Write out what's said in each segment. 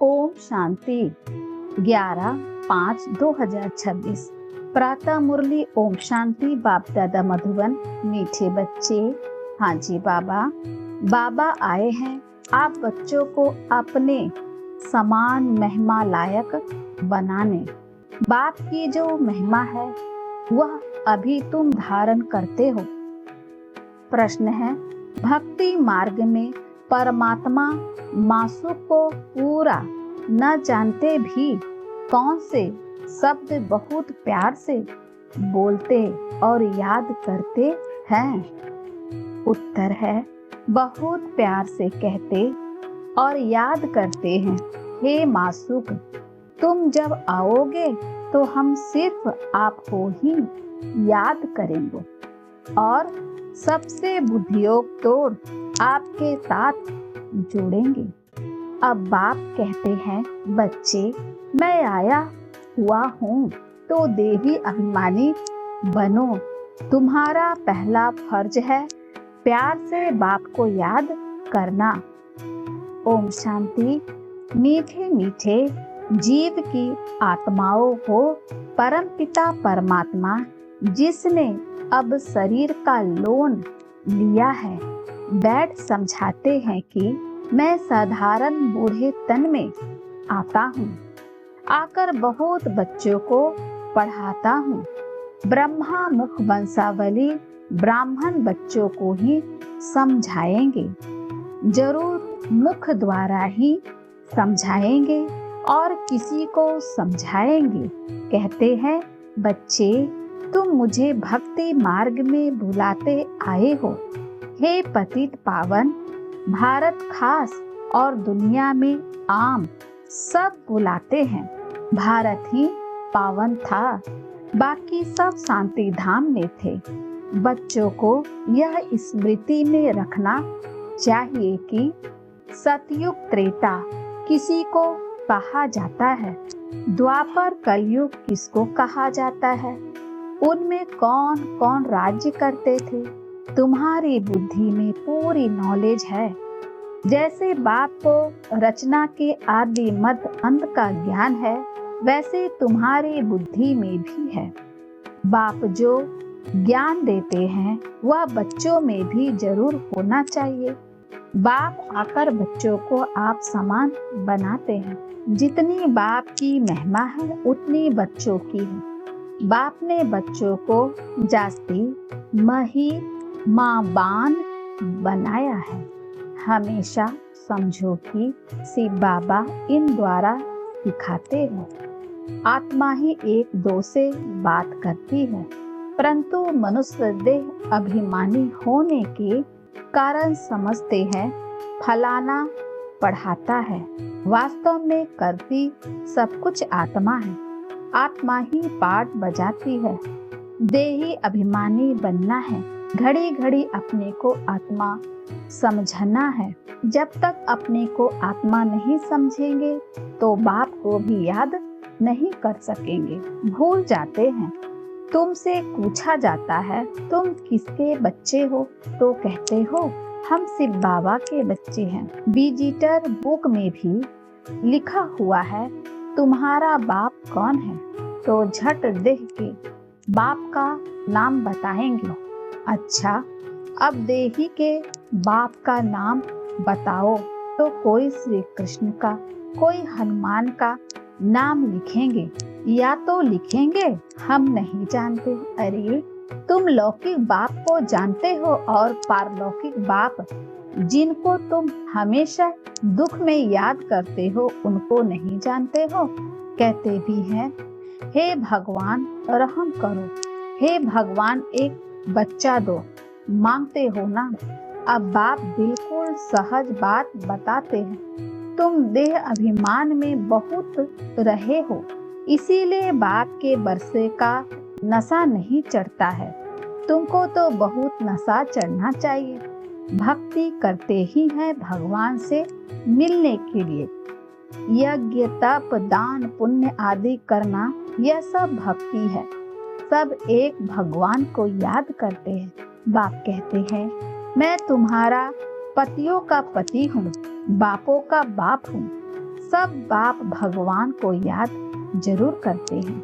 ओम शांति 11/5/2026। प्रातः मुरली ओम शांति। बाप दादा मधुबन। मीठे बच्चे, हाँ जी बाबा आए हैं आप बच्चों को अपने समान महिमा लायक बनाने। बाप की जो महिमा है वह अभी तुम धारण करते हो। प्रश्न है, भक्ति मार्ग में परमात्मा मासूक को पूरा न जानते भी कौन से शब्द बहुत प्यार से बोलते और याद करते हैं? उत्तर है, बहुत प्यार से कहते और याद करते हैं। हे मासूक, तुम जब आओगे तो हम सिर्फ आपको ही याद करेंगे और सबसे बुद्धियोग तोड़ आपके साथ जुड़ेंगे। अब बाप कहते हैं, बच्चे मैं आया हुआ हूँ तो देवी अभिमानी बनो। तुम्हारा पहला फर्ज है प्यार से बाप को याद करना। ओम शांति। मीठे मीठे जीव की आत्माओं को परमपिता परमात्मा जिसने अब शरीर का लोन लिया है बैठ समझाते हैं कि मैं साधारण बूढ़े तन में आता हूँ, आकर बहुत बच्चों को पढ़ाता हूँ। ब्रह्मा मुख वंशावली ब्राह्मण बच्चों को ही समझाएंगे, जरूर मुख द्वारा ही समझाएंगे और किसी को समझाएंगे। कहते हैं, बच्चे तुम मुझे भक्ति मार्ग में बुलाते आए हो। हे पतित पावन, भारत खास और दुनिया में आम सब बुलाते हैं। भारत ही पावन था, बाकी सब शांति धाम में थे। बच्चों को यह स्मृति में रखना चाहिए कि सतयुग त्रेता किसी को कहा जाता है, द्वापर कलयुग किसको कहा जाता है, उनमें कौन कौन राज्य करते थे। तुम्हारी बुद्धि में पूरी नॉलेज है। जैसे बाप को रचना के आदि मध्य अंत का ज्ञान है, वैसे तुम्हारी बुद्धि में भी है। बाप जो ज्ञान देते हैं वह बच्चों में भी जरूर होना चाहिए। बाप आकर बच्चों को आप समान बनाते हैं। जितनी बाप की महिमा है उतनी बच्चों की है। बाप ने बच्चों को जास्ती मही मां-बान बनाया है। हमेशा समझो कि शिव बाबा इन द्वारा सिखाते हैं। आत्मा ही एक दो से बात करती है, परंतु मनुष्य देह अभिमानी होने के कारण समझते हैं फलाना पढ़ाता है। वास्तव में करती सब कुछ आत्मा है। आत्मा ही पाठ बजाती है। देही अभिमानी बनना है। घड़ी घड़ी अपने को आत्मा समझना है। जब तक अपने को आत्मा नहीं समझेंगे तो बाप को भी याद नहीं कर सकेंगे, भूल जाते हैं। तुमसे पूछा जाता है तुम किसके बच्चे हो, तो कहते हो हम शिव बाबा के बच्चे हैं। विजिटर बुक में भी लिखा हुआ है तुम्हारा बाप कौन है, तो झट देख के बाप का नाम बताएंगे। अच्छा, अब देही के बाप का नाम बताओ, तो कोई श्री कृष्ण का, कोई हनुमान का नाम लिखेंगे या तो लिखेंगे हम नहीं जानते। अरे तुम लौकिक बाप को जानते हो और पारलौकिक बाप जिनको तुम हमेशा दुख में याद करते हो उनको नहीं जानते हो। कहते भी हैं, हे भगवान रहम करो, हे भगवान एक बच्चा दो, मांगते हो ना। अब बाप बिल्कुल सहज बात बताते हैं। तुम देह अभिमान में बहुत रहे हो, इसीलिए बाप के बरसे का नशा नहीं चढ़ता है। तुमको तो बहुत नशा चढ़ना चाहिए। भक्ति करते ही हैं भगवान से मिलने के लिए। यज्ञ तप दान पुण्य आदि करना यह सब भक्ति है। सब एक भगवान को याद करते हैं। बाप कहते हैं, मैं तुम्हारा पतियों का पति हूँ, बापों का बाप हूँ। सब बाप भगवान को याद जरूर करते हैं।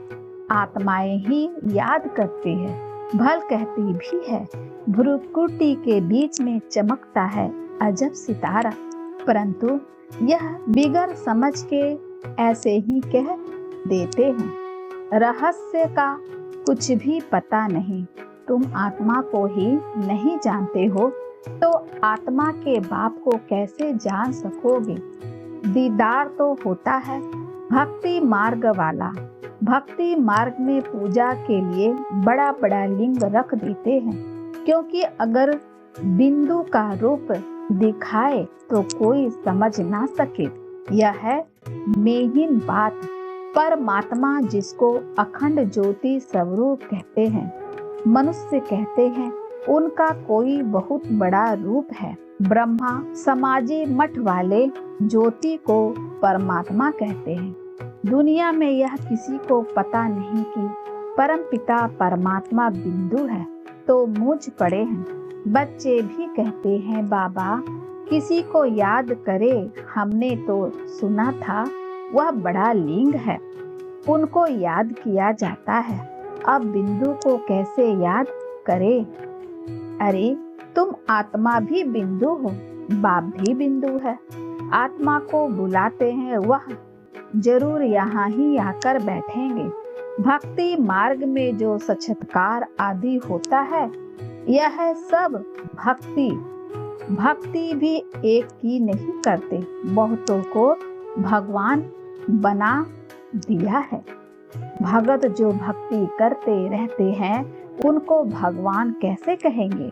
आत्माएं ही याद करती है। भल कहती भी है, भ्रुकुटी के बीच में चमकता है अजब सितारा। परंतु यह बिगर समझ के ऐसे ही कह देते हैं। रहस्य का कुछ भी पता नहीं। तुम आत्मा को ही नहीं जानते हो तो आत्मा के बाप को कैसे जान सकोगे। दीदार तो होता है भक्ति मार्ग वाला। भक्ति मार्ग में पूजा के लिए बड़ा बड़ा लिंग रख देते हैं, क्योंकि अगर बिंदु का रूप दिखाए तो कोई समझ ना सके। यह है मेहीन बात। परमात्मा जिसको अखंड ज्योति स्वरूप कहते हैं, मनुष्य कहते हैं, उनका कोई बहुत बड़ा रूप है। ब्रह्मा समाजी मठ वाले ज्योति को परमात्मा कहते हैं। दुनिया में यह किसी को पता नहीं कि परमपिता परमात्मा बिंदु है तो मूझ पड़े हैं। बच्चे भी कहते हैं, बाबा किसी को याद करे, हमने तो सुना था वह बड़ा लिंग है, उनको याद किया जाता है, अब बिंदु को कैसे याद करे। अरे तुम आत्मा भी बिंदु हो, बाप भी बिंदु है। आत्मा को बुलाते हैं, वह जरूर यहाँ ही आकर बैठेंगे। भक्ति मार्ग में जो साक्षात्कार आदि होता है, यह है सब भक्ति। भक्ति भी एक की नहीं करते, बहुतों को भगवान बना दिया है। भगत जो भक्ति करते रहते हैं उनको भगवान कैसे कहेंगे।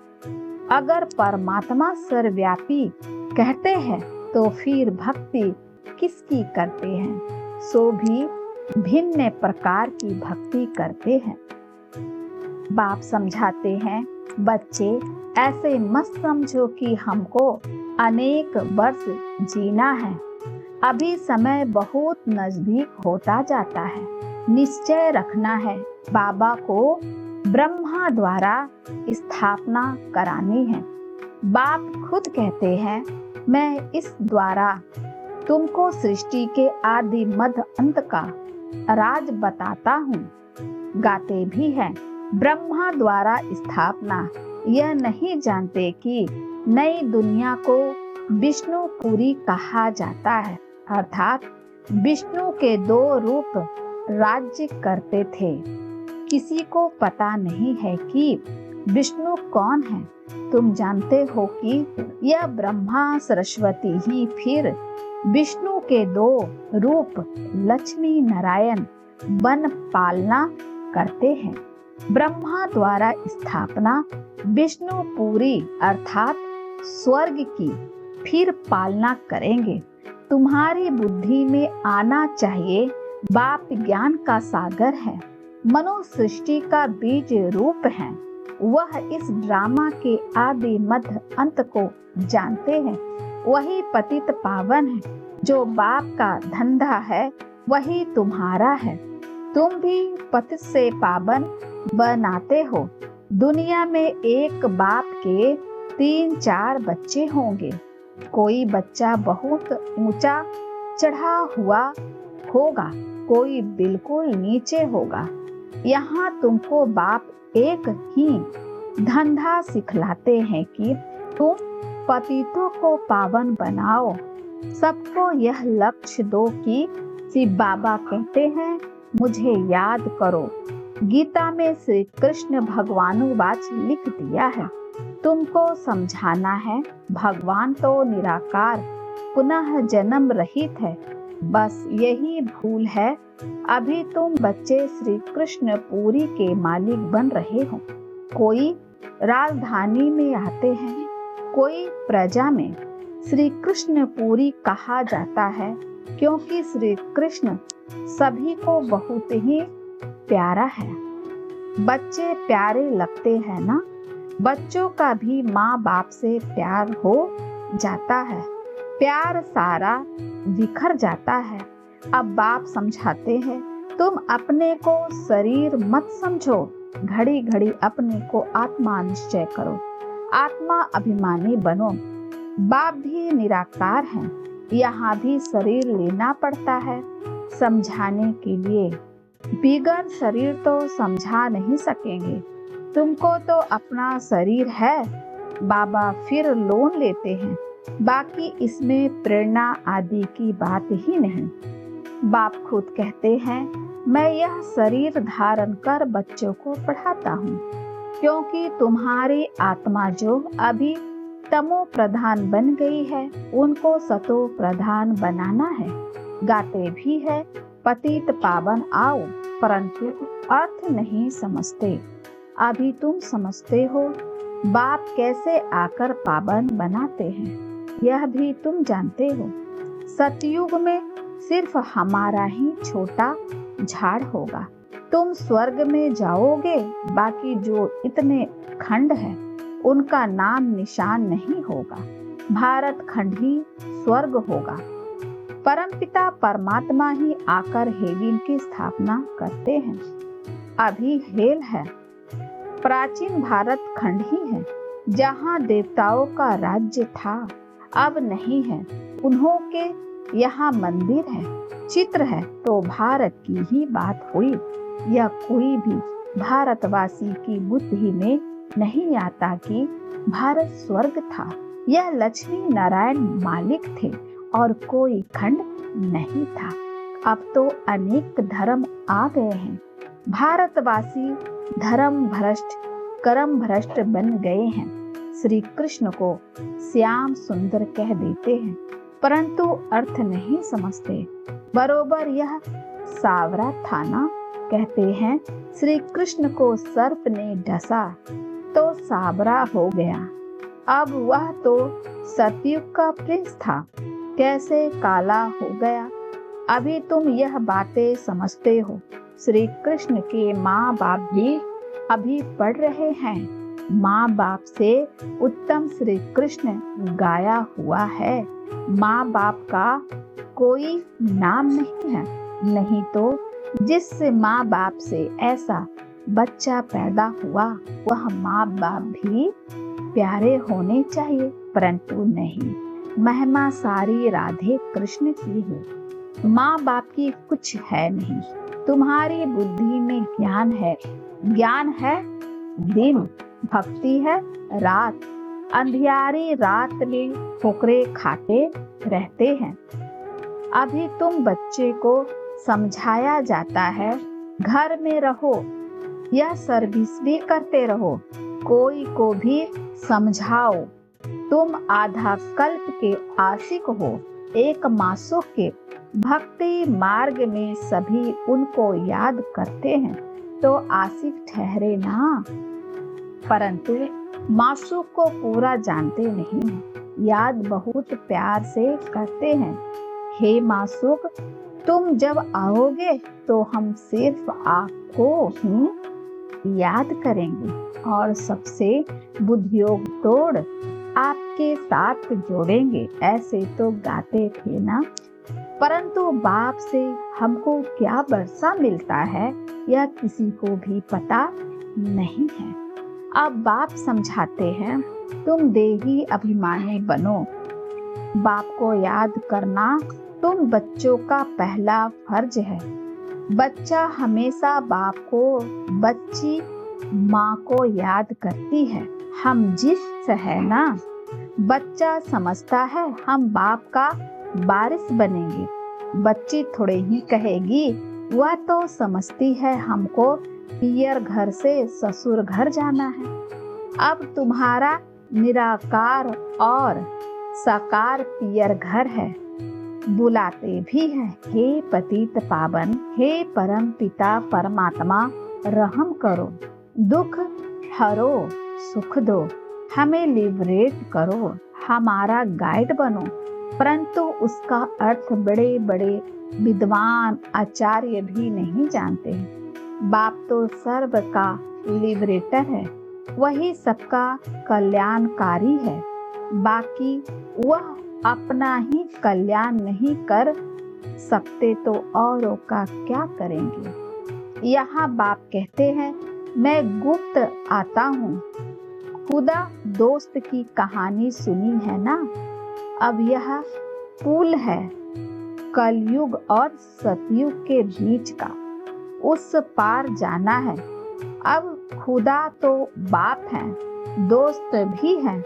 अगर परमात्मा सर्वव्यापी कहते हैं तो फिर भक्ति किसकी करते हैं। सो भी भिन्न प्रकार की भक्ति करते हैं। बाप समझाते हैं, बच्चे ऐसे मत समझो कि हमको अनेक वर्ष जीना है। अभी समय बहुत नजदीक होता जाता है। निश्चय रखना है, बाबा को ब्रह्मा द्वारा स्थापना करानी है। बाप खुद कहते हैं, मैं इस द्वारा तुमको सृष्टि के आदि मध्य अंत का राज बताता हूँ। गाते भी हैं, ब्रह्मा द्वारा स्थापना। यह नहीं जानते कि नई दुनिया को विष्णुपुरी कहा जाता है, अर्थात विष्णु के दो रूप राज्य करते थे। किसी को पता नहीं है कि विष्णु कौन है। तुम जानते हो कि यह ब्रह्मा सरस्वती ही फिर विष्णु के दो रूप लक्ष्मी नारायण बन पालना करते हैं। ब्रह्मा द्वारा स्थापना विष्णुपुरी अर्थात स्वर्ग की फिर पालना करेंगे। तुम्हारी बुद्धि में आना चाहिए, बाप ज्ञान का सागर है, मनो सृष्टि का बीज रूप है। वह इस ड्रामा के आदि मध्य अंत को जानते हैं। वही पतित पावन है। जो बाप का धंधा है वही तुम्हारा है। तुम भी पतित से पावन बनाते हो। दुनिया में एक बाप के 3-4 बच्चे होंगे। कोई बच्चा बहुत ऊंचा चढ़ा हुआ होगा, कोई बिल्कुल नीचे होगा। यहाँ तुमको बाप एक ही धंधा सिखलाते हैं कि तुम पतितों को पावन बनाओ। सबको यह लक्ष्य दो कि शिव बाबा कहते हैं, मुझे याद करो। गीता में श्री कृष्ण भगवानुवाच लिख दिया है। तुमको समझाना है, भगवान तो निराकार पुनः जन्म रहित है। बस यही भूल है। अभी तुम बच्चे श्री कृष्ण पुरी के मालिक बन रहे हो। कोई राजधानी में आते हैं, कोई प्रजा में। श्री कृष्ण पुरी कहा जाता है क्योंकि श्री कृष्ण सभी को बहुत ही प्यारा है। बच्चे प्यारे लगते हैं ना। बच्चों का भी माँ बाप से प्यार हो जाता है। प्यार सारा बिखर जाता है। अब बाप समझाते हैं, तुम अपने को शरीर मत समझो। घड़ी घड़ी अपने को आत्मा निश्चय करो। आत्मा अभिमानी बनो। बाप भी निराकार हैं। यहाँ भी शरीर लेना पड़ता है समझाने के लिए। बिगर शरीर तो समझा नहीं सकेंगे। तुमको तो अपना शरीर है। बाबा फिर लोन लेते हैं। बाकी इसमें प्रेरणा आदि की बात ही नहीं। बाप खुद कहते हैं, मैं यह शरीर धारण कर बच्चों को पढ़ाता हूँ, क्योंकि तुम्हारी आत्मा जो अभी तमो प्रधान बन गई है, उनको सतो प्रधान बनाना है। गाते भी है, पतित पावन आओ, परंतु अर्थ नहीं समझते। अभी तुम समझते हो बाप कैसे आकर पावन बनाते हैं, यह भी तुम जानते हो। सतयुग में सिर्फ हमारा ही छोटा झाड़ होगा। तुम स्वर्ग में जाओगे, बाकी जो इतने खंड है उनका नाम निशान नहीं होगा। भारत खंड ही स्वर्ग होगा। परमपिता परमात्मा ही आकर हेलिन की स्थापना करते हैं। अभी हेल है। प्राचीन भारत खंड ही है, जहाँ देवताओं का राज्य था, अब नहीं है। उन्हों के यहाँ मंदिर है, चित्र है, तो भारत की ही बात हुई। यह कोई भी भारतवासी की बुद्धि में नहीं आता कि भारत स्वर्ग था। यह लक्ष्मी नारायण मालिक थे और कोई खंड नहीं था। अब तो अनेक धर्म आ गए हैं। भारतवासी धर्म भ्रष्ट कर्म भ्रष्ट बन गए हैं। श्री कृष्ण को श्याम सुंदर कह देते हैं, परंतु अर्थ नहीं समझते। बरोबर यह सावरा था ना। कहते हैं श्री कृष्ण को सर्प ने डसा तो सावरा हो गया। अब वह तो सतयुग का प्रिंस था, कैसे काला हो गया। अभी तुम यह बातें समझते हो। श्री कृष्ण के माँ बाप भी अभी पढ़ रहे हैं। माँ बाप से उत्तम श्री कृष्ण गाया हुआ है। माँ बाप का कोई नाम नहीं है। नहीं तो जिस माँ बाप से ऐसा बच्चा पैदा हुआ, वह माँ बाप भी प्यारे होने चाहिए, परंतु नहीं। महिमा सारी राधे कृष्ण की है। माँ बाप की कुछ है नहीं। तुम्हारी बुद्धि में ज्ञान है। ज्ञान है दिन, भक्ति है रात। अंधियारी रात में ठोकरे खाते रहते हैं। अभी तुम बच्चे को समझाया जाता है, घर में रहो या सर्विस भी करते रहो, कोई को भी समझाओ। तुम आधा कल्प के आशिक हो, एक मासूक के। भक्ति मार्ग में सभी उनको याद करते हैं, तो आशिक ठहरे ना। परंतु मासूक को पूरा जानते नहीं, याद बहुत प्यार से करते हैं। हे मासूक, तुम जब आओगे तो हम सिर्फ आपको ही याद करेंगे और सबसे बुद्धियोग तोड़ आपके साथ जोड़ेंगे। ऐसे तो गाते थे ना। परंतु बाप से हमको क्या बरसा मिलता है, यह किसी को भी पता नहीं है। अब बाप समझाते हैं, तुम देही अभिमानी बनो। बाप को याद करना तुम बच्चों का पहला फर्ज है। बच्चा हमेशा बाप को, बच्ची माँ को याद करती है। हम जिस है ना। बच्चा समझता है हम बाप का वारिस बनेंगे। बच्ची थोड़े ही कहेगी, वह तो समझती है हमको पियर घर से ससुर घर जाना है। अब तुम्हारा निराकार और साकार पियर घर है। बुलाते भी हैं, हे पतित पावन, हे परम पिता परमात्मा, रहम करो, दुख हरो, सुख दो, हमें लिबरेट करो, हमारा गाइड बनो। परंतु उसका अर्थ बड़े बड़े विद्वान आचार्य भी नहीं जानते। बाप तो सर्व का लिबरेटर है, वही सबका कल्याणकारी है। बाकी वह अपना ही कल्याण नहीं कर सकते तो औरों का क्या करेंगे। यहाँ बाप कहते हैं, मैं गुप्त आता हूँ। खुदा दोस्त की कहानी सुनी है ना। अब यह पुल है कलयुग और सतयुग के बीच का, उस पार जाना है। अब खुदा तो बाप है, दोस्त भी है,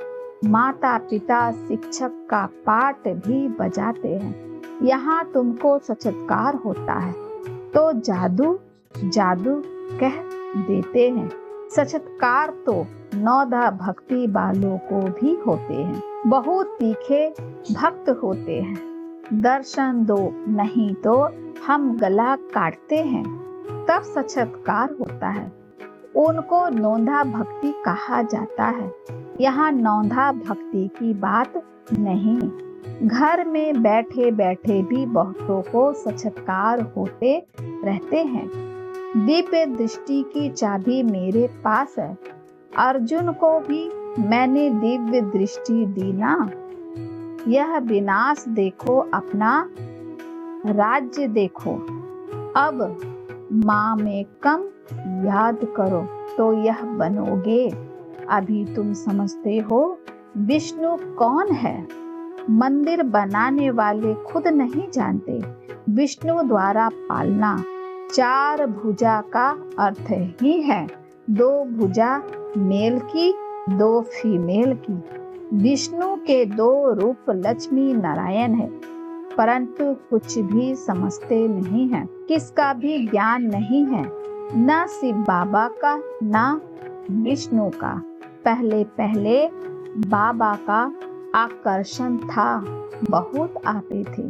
माता पिता शिक्षक का पाठ भी बजाते हैं। यहाँ तुमको साक्षात्कार होता है तो जादू जादू कह देते हैं। साक्षात्कार तो नौधा भक्ति वालों को भी होते हैं, बहुत तीखे भक्त होते हैं। दर्शन दो नहीं तो हम गला काटते हैं, तब साक्षात्कार होता है। उनको नौधा भक्ति कहा जाता है। यहाँ नौधा भक्ति की बात नहीं, घर में बैठे बैठे भी बहुतों को साक्षात्कार होते रहते हैं। दिव्य दृष्टि की चाबी मेरे पास है, अर्जुन को भी मैंने दिव्य दृष्टि दी ना। यह विनाश देखो, अपना राज्य देखो। अब माँ में कम याद करो तो यह बनोगे। अभी तुम समझते हो विष्णु कौन है? मंदिर बनाने वाले खुद नहीं जानते। विष्णु द्वारा पालना। 4 भुजा का अर्थ ही है 2 भुजा मेल की 2 फीमेल की। विष्णु के 2 रूप लक्ष्मी नारायण है, परंतु कुछ भी समझते नहीं है, किसका भी ज्ञान नहीं है, न शिव बाबा का न विष्णु का। पहले पहले बाबा का आकर्षण था, बहुत आते थे।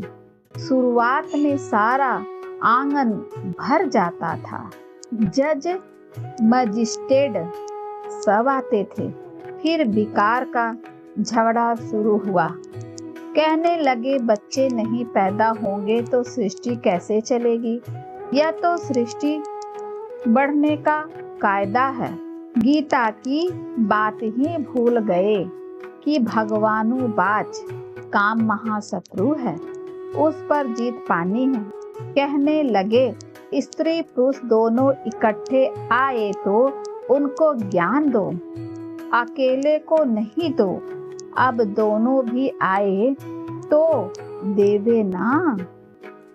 शुरुआत में सारा आंगन भर जाता था। जज मजिस्ट्रेट सब आते थे। फिर विकार का झगड़ा शुरू हुआ। कहने लगे बच्चे नहीं पैदा होंगे तो सृष्टि कैसे चलेगी? यह तो सृष्टि बढ़ने का कायदा है। गीता की बात ही भूल गए कि भगवानुवाच काम महाशत्रु है, उस पर जीत पानी है। कहने लगे स्त्री पुरुष दोनों इकट्ठे आए तो उनको ज्ञान दो, अकेले को नहीं दो। अब दोनों भी आए तो देवे ना।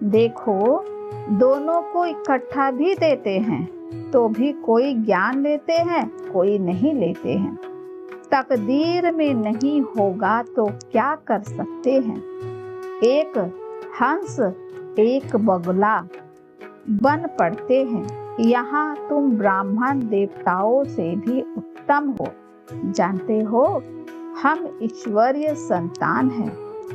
देखो दोनों को इकट्ठा भी देते हैं तो भी कोई ज्ञान लेते हैं, कोई नहीं लेते हैं। तकदीर में नहीं होगा तो क्या कर सकते हैं? एक हंस एक बगुला बन पड़ते हैं। यहाँ तुम ब्राह्मण देवताओं से भी उत्तम हो। जानते हो हम ईश्वरीय संतान हैं,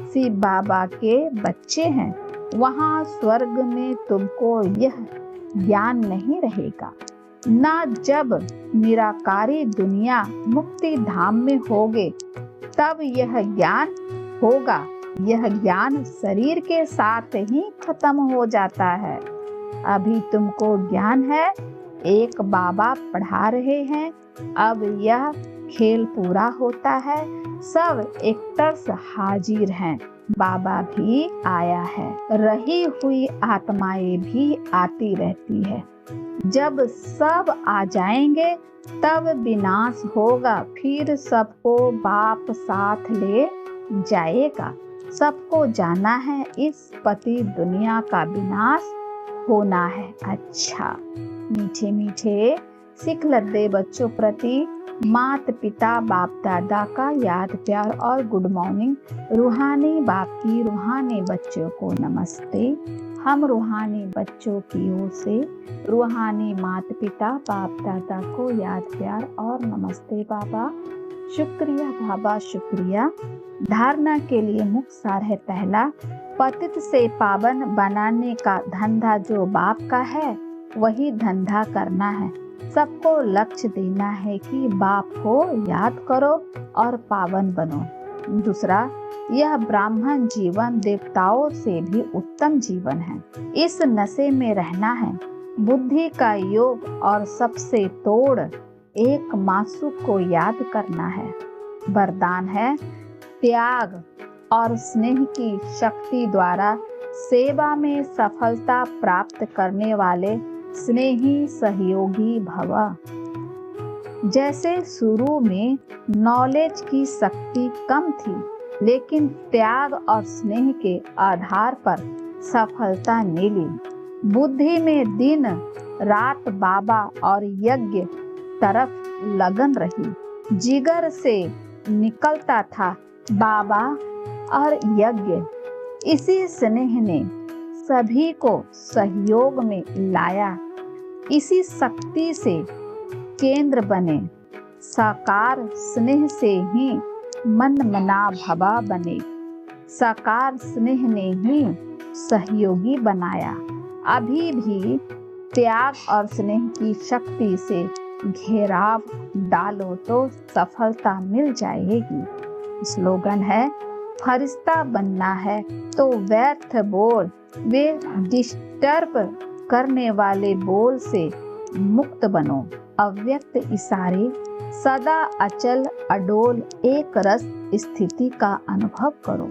शिव बाबा के बच्चे हैं। वहाँ स्वर्ग में तुमको यह ज्ञान नहीं रहेगा। ना जब निराकारी दुनिया मुक्ति धाम में होगे तब यह ज्ञान होगा। यह ज्ञान शरीर के साथ ही खत्म हो जाता है। अभी तुमको ज्ञान है, एक बाबा पढ़ा रहे हैं। अब यह खेल पूरा होता है, सब एक्टर्स हाजिर हैं। बाबा भी आया है, रही हुई आत्माएं भी आती रहती है। जब सब आ जाएंगे तब विनाश होगा, फिर सबको बाप साथ ले जाएगा। सबको जाना है, इस पति दुनिया का विनाश होना है। अच्छा मीठे मीठे सिख लद्दे बच्चों प्रति माता पिता बाप दादा का याद प्यार और गुड मॉर्निंग। रूहानी बाप की रूहानी बच्चों को नमस्ते। हम रूहानी बच्चों की ओर से रूहानी माता पिता बाप दादा को याद प्यार और नमस्ते बाबा। शुक्रिया बाबा, शुक्रिया। धारणा के लिए मुख्य सार है पहला, पतित से पावन बनाने का धंधा जो बाप का है वही धंधा करना है। सबको लक्ष्य देना है कि बाप को याद करो और पावन बनो। दूसरा, यह ब्राह्मण जीवन देवताओं से भी उत्तम जीवन है। इस नशे में रहना है। बुद्धि का योग और सबसे तोड़ एक मासूक को याद करना है। वरदान है त्याग और स्नेह की शक्ति द्वारा सेवा में सफलता प्राप्त करने वाले स्नेही सहयोगी भव। जैसे शुरू में नॉलेज की शक्ति कम थी, लेकिन त्याग और स्नेह के आधार पर सफलता मिली। बुद्धि में दिन रात बाबा और यज्ञ तरफ लगन रही। जिगर से निकलता था बाबा और यज्ञ। इसी स्नेह ने सभी को सहयोग में लाया। इसी शक्ति से केंद्र बने। साकार स्नेह से ही मन मना भवा बने। साकार स्नेह ने ही सहयोगी बनाया। अभी भी त्याग और स्नेह की शक्ति से घेराव डालो तो सफलता मिल जाएगी। स्लोगन है, फरिश्ता बनना है तो व्यर्थ बोल वे डिस्टर्ब करने वाले बोल से मुक्त बनो। अव्यक्त इशारे सदा अचल अडोल एक रस स्थिति का अनुभव करो।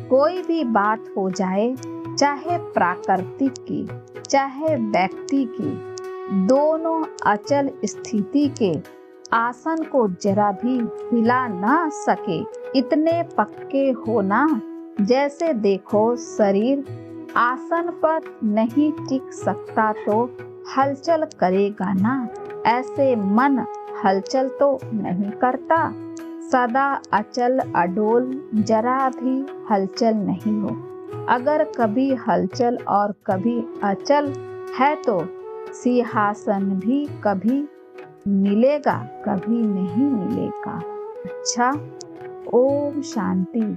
कोई भी बात हो जाए, चाहे प्राकृतिक की चाहे व्यक्ति की, दोनों अचल स्थिति के आसन को जरा भी हिला ना सके, इतने पक्के होना जैसे देखो शरीर आसन पर नहीं टिक सकता तो हलचल करेगा ना, ऐसे मन हलचल तो नहीं करता। सदा अचल अडोल, जरा भी हलचल नहीं हो। अगर कभी हलचल और कभी अचल है तो सिंहासन भी कभी मिलेगा कभी नहीं मिलेगा। अच्छा, ओम शांति।